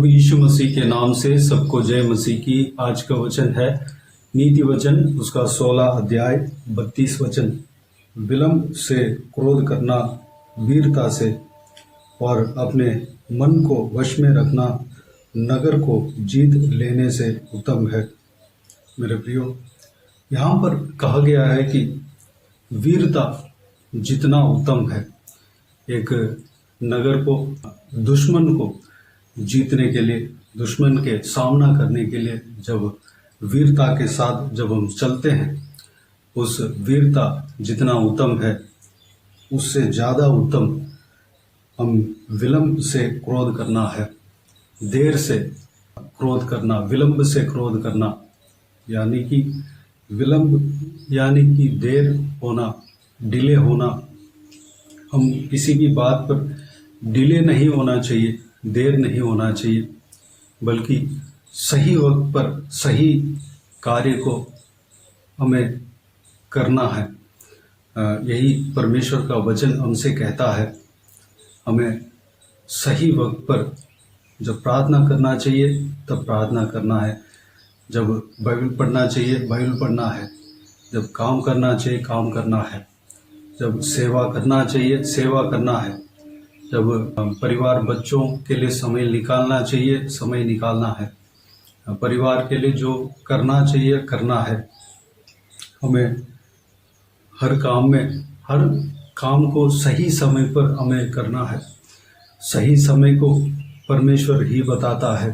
प्रभु यीशु मसीह के नाम से सबको जय मसीह की। आज का वचन है नीति वचन, उसका 16 अध्याय 32 वचन। विलंब से क्रोध करना वीरता से और अपने मन को वश में रखना नगर को जीत लेने से उत्तम है। मेरे प्रियो, यहाँ पर कहा गया है कि वीरता जितना उत्तम है, एक नगर को, दुश्मन को जीतने के लिए, दुश्मन के सामना करने के लिए जब वीरता के साथ जब हम चलते हैं, उस वीरता जितना उत्तम है, उससे ज़्यादा उत्तम हम विलंब से क्रोध करना है। देर से क्रोध करना, विलंब से क्रोध करना, यानी कि विलंब यानी कि देर होना, डिले होना। हम किसी भी बात पर डिले नहीं होना चाहिए, देर नहीं होना चाहिए, बल्कि सही वक्त पर सही कार्य को हमें करना है। यही परमेश्वर का वचन हमसे कहता है। हमें सही वक्त पर जब प्रार्थना करना चाहिए तब प्रार्थना करना है, जब बाइबल पढ़ना चाहिए बाइबल पढ़ना है, जब काम करना चाहिए काम करना है, जब सेवा करना चाहिए सेवा करना है, जब परिवार बच्चों के लिए समय निकालना चाहिए समय निकालना है, परिवार के लिए जो करना चाहिए करना है। हमें हर काम को सही समय पर हमें करना है। सही समय को परमेश्वर ही बताता है,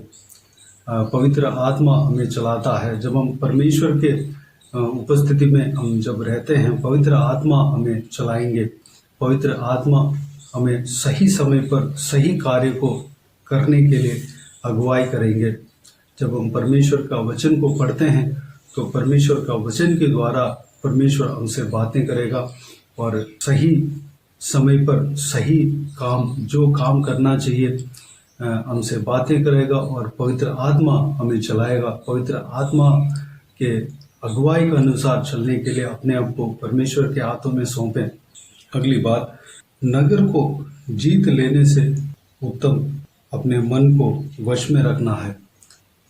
पवित्र आत्मा हमें चलाता है। जब हम परमेश्वर के उपस्थिति में हम जब रहते हैं, पवित्र आत्मा हमें चलाएंगे, पवित्र आत्मा हमें सही समय पर सही कार्य को करने के लिए अगुवाई करेंगे। जब हम परमेश्वर का वचन को पढ़ते हैं तो परमेश्वर का वचन के द्वारा परमेश्वर हमसे बातें करेगा और सही समय पर सही काम, जो काम करना चाहिए, हमसे बातें करेगा और पवित्र आत्मा हमें चलाएगा। पवित्र आत्मा के अगुवाई के अनुसार चलने के लिए अपने आप को परमेश्वर के हाथों में सौंपें। अगली बात, नगर को जीत लेने से उत्तम अपने मन को वश में रखना है।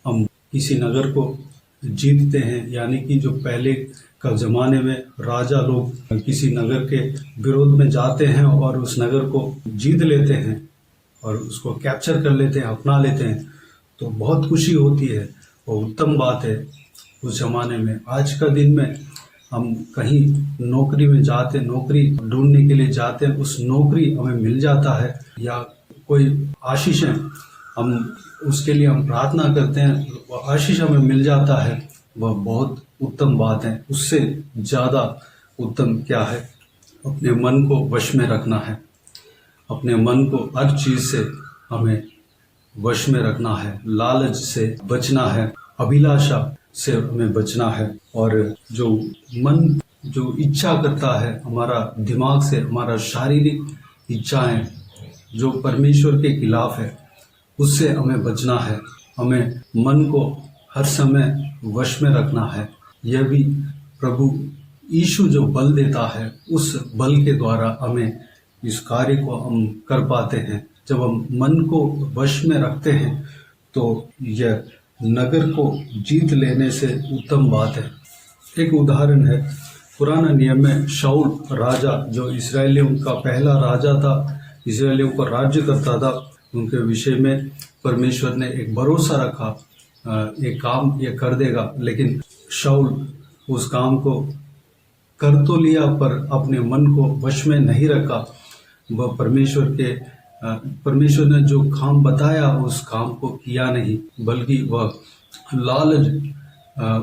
हम किसी नगर को जीतते हैं, यानी कि जो पहले का ज़माने में राजा लोग किसी नगर के विरोध में जाते हैं और उस नगर को जीत लेते हैं और उसको कैप्चर कर लेते हैं, अपना लेते हैं, तो बहुत खुशी होती है। वो उत्तम बात है उस ज़माने में। आज का दिन में हम कहीं नौकरी में जाते, नौकरी ढूंढने के लिए जाते हैं, उस नौकरी हमें मिल जाता है या कोई आशीष है, हम उसके लिए हम प्रार्थना करते हैं, वो आशीष हमें मिल जाता है, वह बहुत उत्तम बात है। उससे ज़्यादा उत्तम क्या है? अपने मन को वश में रखना है। अपने मन को हर चीज़ से हमें वश में रखना है। लालच से बचना है, अभिलाषा से हमें बचना है। और जो मन जो इच्छा करता है, हमारा दिमाग से, हमारा शारीरिक इच्छाएं जो परमेश्वर के खिलाफ है, उससे हमें बचना है। हमें मन को हर समय वश में रखना है। यह भी प्रभु यीशु जो बल देता है, उस बल के द्वारा हमें इस कार्य को हम कर पाते हैं। जब हम मन को वश में रखते हैं तो यह नगर को जीत लेने से उत्तम बात है। एक उदाहरण है, पुराना नियम में शाऊल राजा, जो इस्राएलियों का पहला राजा था, इस्राएलियों को राज्य करता था, उनके विषय में परमेश्वर ने एक भरोसा रखा, एक काम ये कर देगा। लेकिन शाऊल उस काम को कर तो लिया पर अपने मन को वश में नहीं रखा। वह परमेश्वर ने जो काम बताया उस काम को किया नहीं, बल्कि वह लालच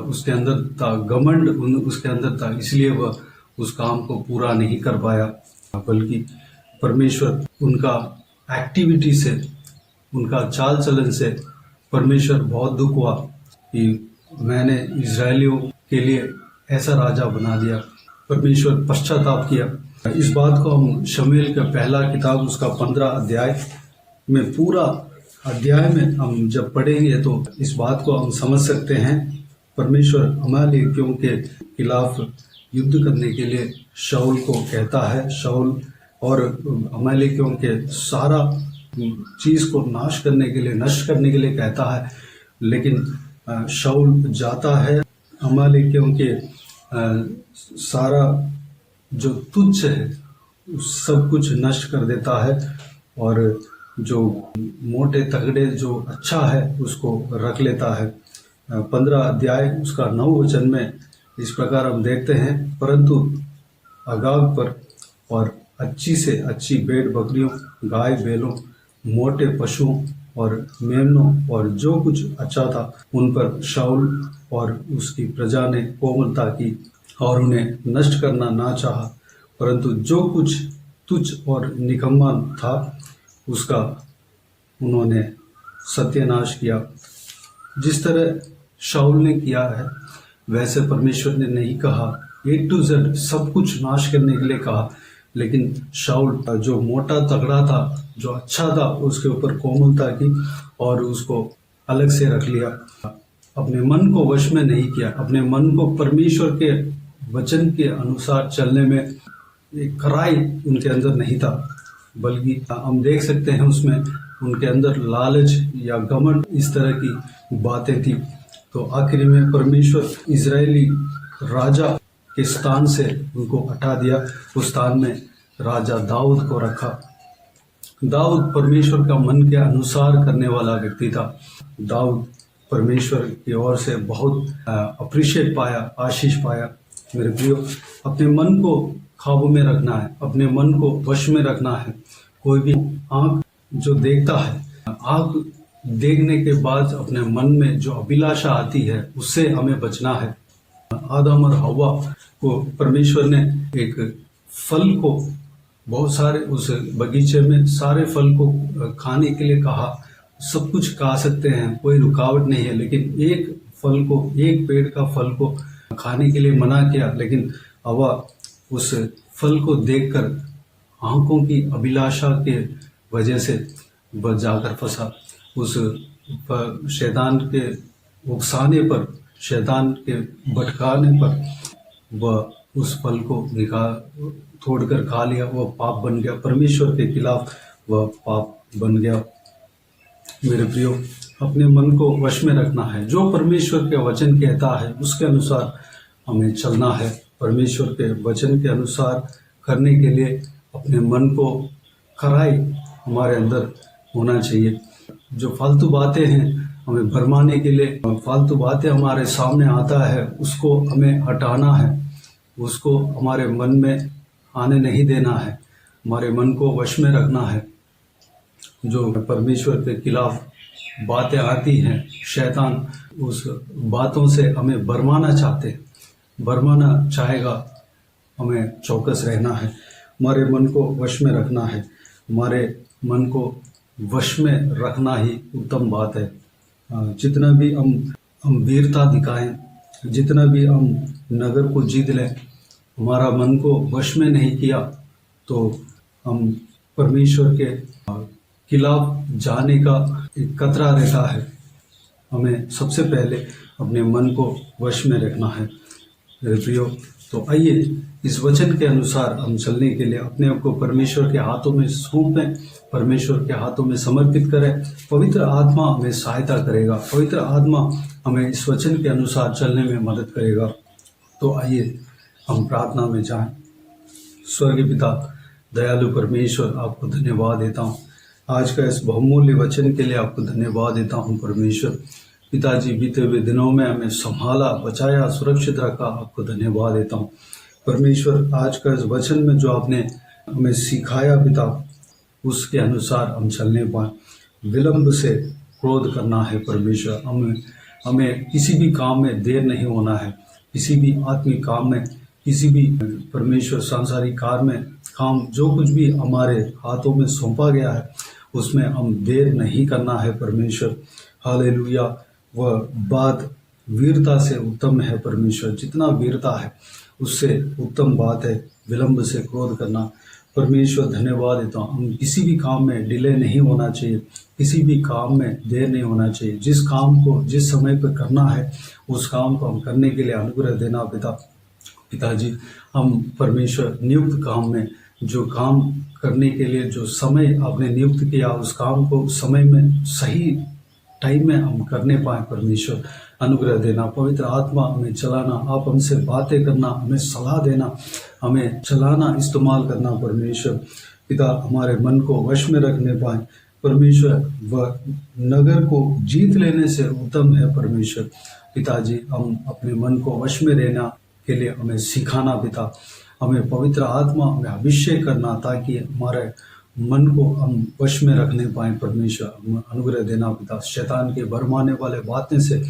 उसके अंदर था, घमंड उसके अंदर था, इसलिए वह उस काम को पूरा नहीं कर पाया। बल्कि परमेश्वर उनका एक्टिविटी से, उनका चाल चलन से परमेश्वर बहुत दुख हुआ कि मैंने इजरायलियों के लिए ऐसा राजा बना दिया। परमेश्वर पश्चाताप किया। इस बात को हम शमूएल का पहला किताब उसका 15 अध्याय में, पूरा अध्याय में हम जब पढ़ेंगे तो इस बात को हम समझ सकते हैं। परमेश्वर अमालेकियों के खिलाफ युद्ध करने के लिए शाऊल को कहता है। शाऊल और अमालेकियों के सारा चीज को नाश करने के लिए, नष्ट करने के लिए कहता है, लेकिन शाऊल जाता है अमालेकियों के सारा जो तुच्छ है सब कुछ नष्ट कर देता है, और जो मोटे तगड़े जो अच्छा है उसको रख लेता है। 15 अध्याय उसका 9 वचन में इस प्रकार हम देखते हैं, परंतु अगाग पर और अच्छी से अच्छी भेड़ बकरियों, गाय बैलों, मोटे पशुओं और मेमनों और जो कुछ अच्छा था उन पर शाऊल और उसकी प्रजा ने कोमलता की और उन्हें नष्ट करना ना चाहा, परंतु जो कुछ तुच्छ और निकम्मा था उसका उन्होंने सत्यानाश किया। जिस तरह शाऊल ने किया है वैसे परमेश्वर ने नहीं कहा, A to Z सब कुछ नाश करने के लिए कहा, लेकिन शाऊल जो मोटा तगड़ा था, जो अच्छा था, उसके ऊपर कोमलता की और उसको अलग से रख लिया। अपने मन को वश में नहीं किया, अपने मन को परमेश्वर के वचन के अनुसार चलने में एक खराई उनके अंदर नहीं था, बल्कि हम देख सकते हैं उसमें उनके अंदर लालच या घमंड इस तरह की बातें थी। तो आखिर में परमेश्वर इजरायली राजा के स्थान से उनको हटा दिया, उस स्थान में राजा दाऊद को रखा। दाऊद परमेश्वर का मन के अनुसार करने वाला व्यक्ति था। दाऊद परमेश्वर की ओर से बहुत अप्रिशिएट पाया, आशीष पाया। मेरे प्रियो, अपने मन को काबू में रखना है, अपने मन को वश में रखना है। कोई भी आंख जो देखता है, आंख देखने के बाद अपने मन में जो अभिलाषा आती है उससे हमें बचना है। आदम और हव्वा को परमेश्वर ने एक फल को, बहुत सारे उस बगीचे में सारे फल को खाने के लिए कहा। सब कुछ खा सकते हैं, कोई रुकावट नहीं है, लेकिन एक फल को, एक पेड़ का फल को खाने के लिए मना किया। लेकिन हव्वा उस फल को देखकर आंखों की अभिलाषा के वजह से वह जाकर फंसा। उस शैतान के उकसाने पर, शैतान के भटकाने पर वह उस फल को तोड़कर खा लिया। वह पाप बन गया, परमेश्वर के खिलाफ वह पाप बन गया। मेरे प्रियो, अपने मन को वश में रखना है। जो परमेश्वर के वचन कहता है उसके अनुसार हमें चलना है। परमेश्वर के वचन के अनुसार करने के लिए अपने मन को खराई हमारे अंदर होना चाहिए। जो फालतू बातें हैं हमें भरमाने के लिए, फालतू बातें हमारे सामने आता है उसको हमें हटाना है, उसको हमारे मन में आने नहीं देना है, हमारे मन को वश में रखना है। जो परमेश्वर के खिलाफ बातें आती हैं, शैतान उस बातों से हमें भरमाना चाहेगा, हमें चौकस रहना है, हमारे मन को वश में रखना है। हमारे मन को वश में रखना ही उत्तम बात है। जितना भी हम वीरता दिखाएं, जितना भी हम नगर को जीत लें, हमारा मन को वश में नहीं किया तो हम परमेश्वर के खिलाफ जाने का एक खतरा रहता है। हमें सबसे पहले अपने मन को वश में रखना है। मेरे प्रियो, तो आइए इस वचन के अनुसार हम चलने के लिए अपने आप को परमेश्वर के हाथों में सौंपें, परमेश्वर के हाथों में समर्पित करें। पवित्र आत्मा हमें सहायता करेगा, पवित्र आत्मा हमें इस वचन के अनुसार चलने में मदद करेगा। तो आइए हम प्रार्थना में जाएं। स्वर्गीय पिता, दयालु परमेश्वर, आपको धन्यवाद देता हूँ आज का इस बहुमूल्य वचन के लिए। आपको धन्यवाद देता हूँ परमेश्वर। पिताजी, बीते हुए दिनों में हमें संभाला, बचाया, सुरक्षित रखा, आपको धन्यवाद देता हूँ परमेश्वर। आज का इस वचन में जो आपने हमें सिखाया पिता, उसके अनुसार हम चलने पाए। विलंब से क्रोध करना है परमेश्वर। हमें किसी भी काम में देर नहीं होना है, किसी भी आत्मिक काम में, किसी भी परमेश्वर सांसारिक कार्य में, काम जो कुछ भी हमारे हाथों में सौंपा गया है उसमें हम देर नहीं करना है परमेश्वर। हालेलुया। वह बात वीरता से उत्तम है परमेश्वर। जितना वीरता है उससे उत्तम बात है विलंब से क्रोध करना। परमेश्वर धन्यवाद देता हूँ। हम किसी भी काम में डिले नहीं होना चाहिए, किसी भी काम में देर नहीं होना चाहिए। जिस काम को जिस समय पर करना है उस काम को हम करने के लिए अनुग्रह देना पिताजी। हम परमेश्वर नियुक्त काम में जो काम करने के लिए जो समय आपने नियुक्त किया, उस काम को समय में सही टाइम में हम करने पाए। परमेश्वर अनुग्रह देना, पवित्र आत्मा हमें चलाना, आप हमसे बातें करना, हमें सलाह देना, हमें चलाना, इस्तेमाल करना। परमेश्वर पिता हमारे मन को वश में रखने पाए। परमेश्वर वह नगर को जीत लेने से उत्तम है। परमेश्वर पिताजी हम अपने मन को वश में रहना के लिए हमें सिखाना पिता, हमें पवित्र आत्मा हमें अभिषेक करना ताकि हमारे मन को हम वश में रखने पाए। परमेश्वर हमें अनुग्रह देना पिता, शैतान के भरमाने वाले बातें से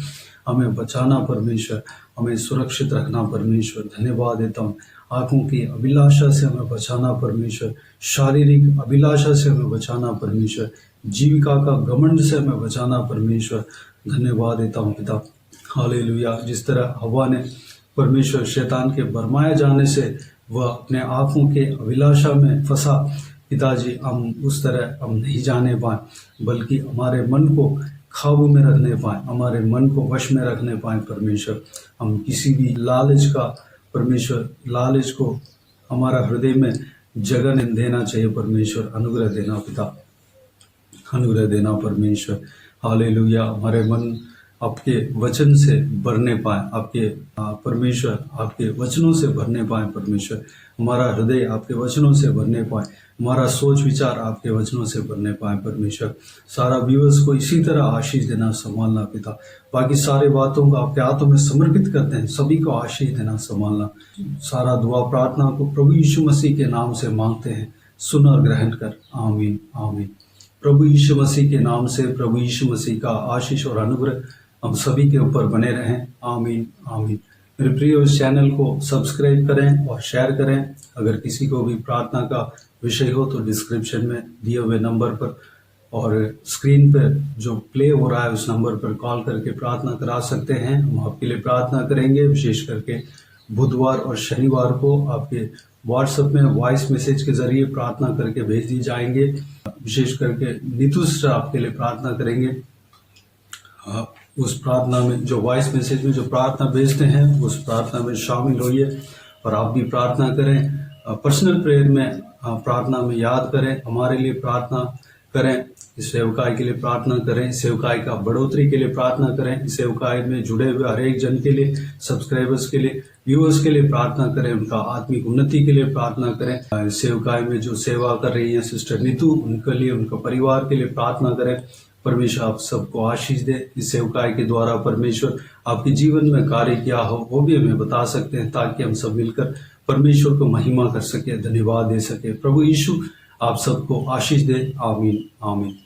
हमें बचाना। परमेश्वर हमें सुरक्षित रखना। परमेश्वर धन्यवाद देता हूँ। आँखों की अभिलाषा से हमें बचाना। परमेश्वर शारीरिक अभिलाषा से हमें बचाना। परमेश्वर जीविका का घमंड से हमें बचाना। परमेश्वर धन्यवाद देता हूँ पिता। हालेलुया। जिस तरह हवा ने परमेश्वर शैतान के भरमाए जाने से वह अपने आँखों के अभिलाषा में फंसा, पिताजी हम उस तरह हम नहीं जाने पाए, बल्कि हमारे मन को काबू में रखने पाए, हमारे मन को वश में रखने पाए। परमेश्वर हम किसी भी लालच का, परमेश्वर लालच को हमारा हृदय में जगह नहीं देना चाहिए। परमेश्वर अनुग्रह देना पिता, अनुग्रह देना परमेश्वर। हालेलुया। हमारे मन आपके वचन से भरने पाए, आपके परमेश्वर आपके वचनों से भरने पाए। परमेश्वर हमारा हृदय आपके वचनों से भरने पाए, हमारा सोच विचार आपके वचनों से भरने पाए। परमेश्वर सारा व्यूअर्स को इसी तरह आशीष देना, संभालना पिता। बाकी सारे बातों को आपके हाथों में समर्पित करते हैं, सभी को आशीष देना, संभालना। सारा दुआ प्रार्थना को प्रभु यीशु मसीह के नाम से मांगते हैं, सुन और ग्रहण कर। आमीन आमीन। प्रभु यीशु मसीह के नाम से प्रभु यीशु मसीह का आशीष और अनुग्रह हम सभी के ऊपर बने रहें। आमीन आमीन। मेरे प्रिय इस चैनल को सब्सक्राइब करें और शेयर करें। अगर किसी को भी प्रार्थना का विषय हो तो डिस्क्रिप्शन में दिए हुए नंबर पर और स्क्रीन पर जो प्ले हो रहा है उस नंबर पर कॉल करके प्रार्थना करा सकते हैं। हम आपके लिए प्रार्थना करेंगे। विशेष करके बुधवार और शनिवार को आपके व्हाट्सएप में वॉइस मैसेज के जरिए प्रार्थना करके भेज दी जाएंगे। विशेष करके नीतू सिस्टर आपके लिए प्रार्थना करेंगे। उस प्रार्थना में जो वॉइस मैसेज में जो प्रार्थना भेजते हैं उस प्रार्थना में शामिल होइए और आप भी प्रार्थना करें। पर्सनल प्रेयर में प्रार्थना में याद करें, हमारे लिए प्रार्थना करें, इस सेवकाई के लिए प्रार्थना करें, सेवकाई का बढ़ोतरी के लिए प्रार्थना करें, इस सेवकाई में जुड़े हुए हर एक जन के लिए, सब्सक्राइबर्स के लिए, व्यूअर्स के लिए प्रार्थना करें, उनका आत्मिक उन्नति के लिए प्रार्थना करें। सेवकाई में जो सेवा कर रही हैं सिस्टर नीतू, उनके लिए, उनका परिवार के लिए प्रार्थना करें। परमेश्वर आप सबको आशीष दे। इस सेवकाई के द्वारा परमेश्वर आपके जीवन में कार्य क्या हो वो भी हमें बता सकते हैं, ताकि हम सब मिलकर परमेश्वर को महिमा कर सके, धन्यवाद दे सके। प्रभु यीशु आप सबको आशीष दे। आमीन आमीन।